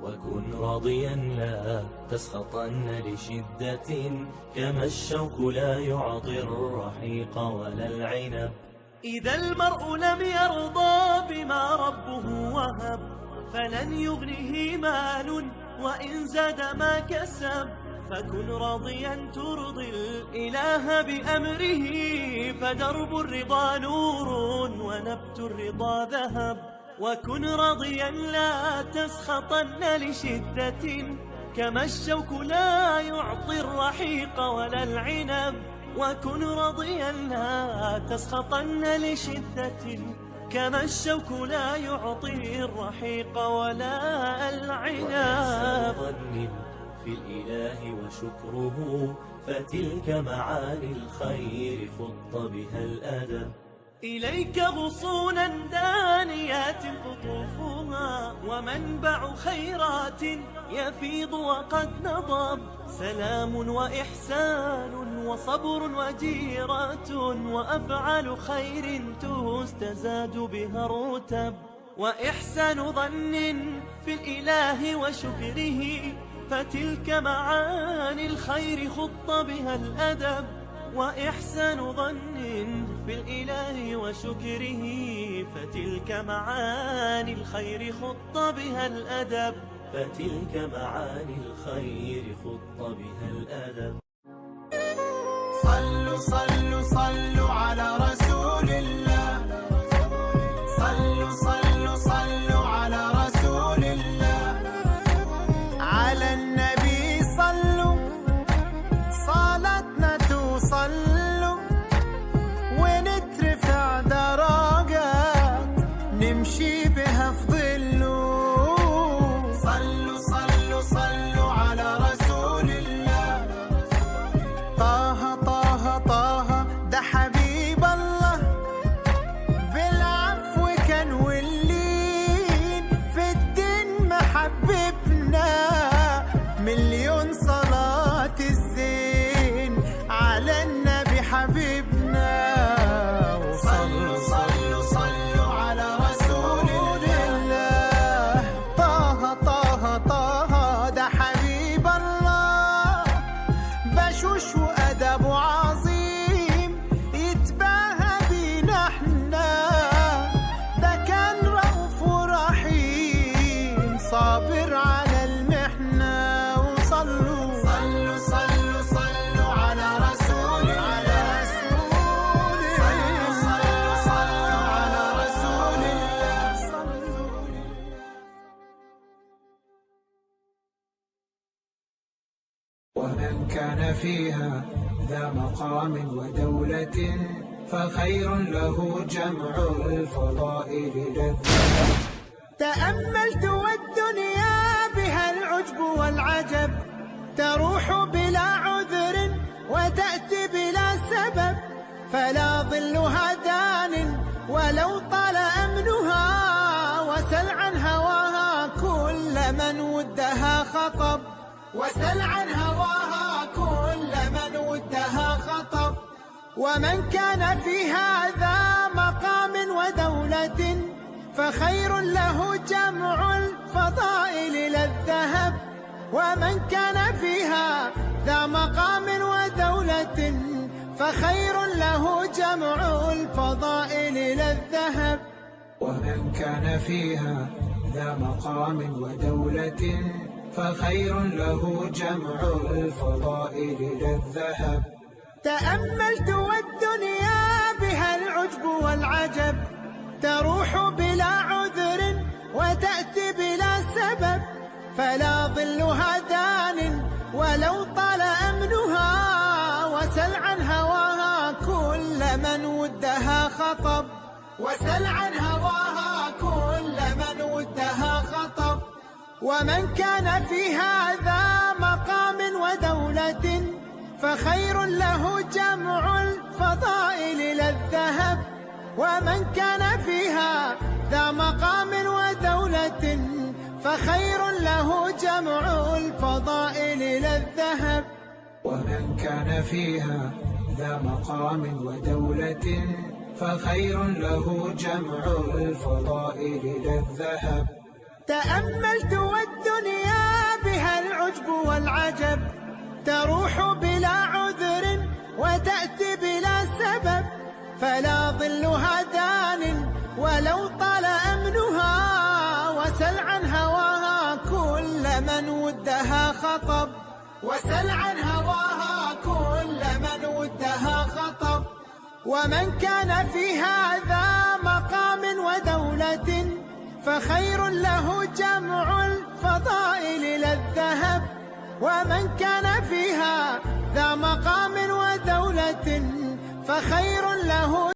وكن راضيا لا تسخطن لشدة، كما الشوك لا يعطي الرحيق ولا العنب. إذا المرء لم يرضى بما ربه وهب، فلن يغنه مال وإن زاد ما كسب. فكن راضيا ترضي الإله بأمره، فدرب الرضا نور ونبت الرضا ذهب. وكن راضيا لا تسخطن لشدة، كما الشوك لا يعطي الرحيق ولا العنب. وكن راضيا لا تسخطن لشدة، كما الشوك لا يعطي الرحيق ولا العنب. ظن في الإله وشكره، فتلك معاني الخير خط بها الأدب. إليك غصونا دانيات قطوفها، ومنبع خيرات يفيض وقد نضب. سلام وإحسان وصبر وجيرة، وأفعال خير تستزاد بها الرتب. وإحسان ظن في الإله وشكره، فتلك معاني الخير خط بها الأدب. وإحسان ظن في الإله وشكره، فتلك معاني الخير خط بها الأدب. فتلك معاني الخير خط بها الأدب. صلوا صلوا صلوا على رسول الله، صلوا صلوا صلوا على رسول الله. على النبي صلوا، صلاتنا توصلوا، ونترفع درجات نمشي بها في ظله. صلوا صلوا صلوا على رسول الله. طه طه طه ده حبيب الله، بالعفو كان واللين في الدين محببنا. مليون صلاة الزين على النبي حبيبنا. وصلوا صلوا صلوا على رسول الله. طه طه طه ده حبيب الله، بشوش وأدب عظيم يتباهى بينا احنا. ده كان رؤوف ورحيم صابر على المحنة. وصلوا صلوا صلوا صلوا على رسول الله. صلوا صلوا صلوا على رسول الله. ومن كان فيها ذا مقام ودولة، فخير له جمع الفضائل للذات. تأملت والدنيا بها العجب والعجب، تروح بلا عذر وتأتي بلا سبب. فلا ظلها دان ولو طال أمنها، وسل عن هواها كل من ودها خطب. وسل عن هواها كل من ودها خطب. ومن كان في هذا مقام ودولة، فخير له جمع الفضائل للذهب. ومن كان فيها ذا مقام ودولة، فخير له جمع الفضائل للذهب. ومن كان فيها ذا مقام ودولة، فخير له جمع الفضائل للذهب. تأملت والدنيا بها العجب والعجب، تروح بلا عذر وتأتي بلا سبب. فلا ظلها دان ولو طال أمنها، وسل عن هواها كل من ودها خطب. وسل عن هواها كل من ودها خطب. ومن كان في هذا مقام ودولة، فخير له جمع الفضائل للذهب. ومن كان فيها ذا مقام ودولة، فخير له جمع الفضائل للذهب. ومن كان فيها ذا مقام ودولة، فخير له جمع الفضائل للذهب. تأملت والدنيا والعجب، تروح بلا عذر وتأتي بلا سبب، فلا ظلها دان ولو طال أمنها، وسل عن هواها كل من ودها خطب، وسل عن هواها كل من ودها خطب. ومن كان في هذا مقام ودولة فخير له جمع الفضائل للذهب، ومن كان فيها ذا مقام ودولة فخير له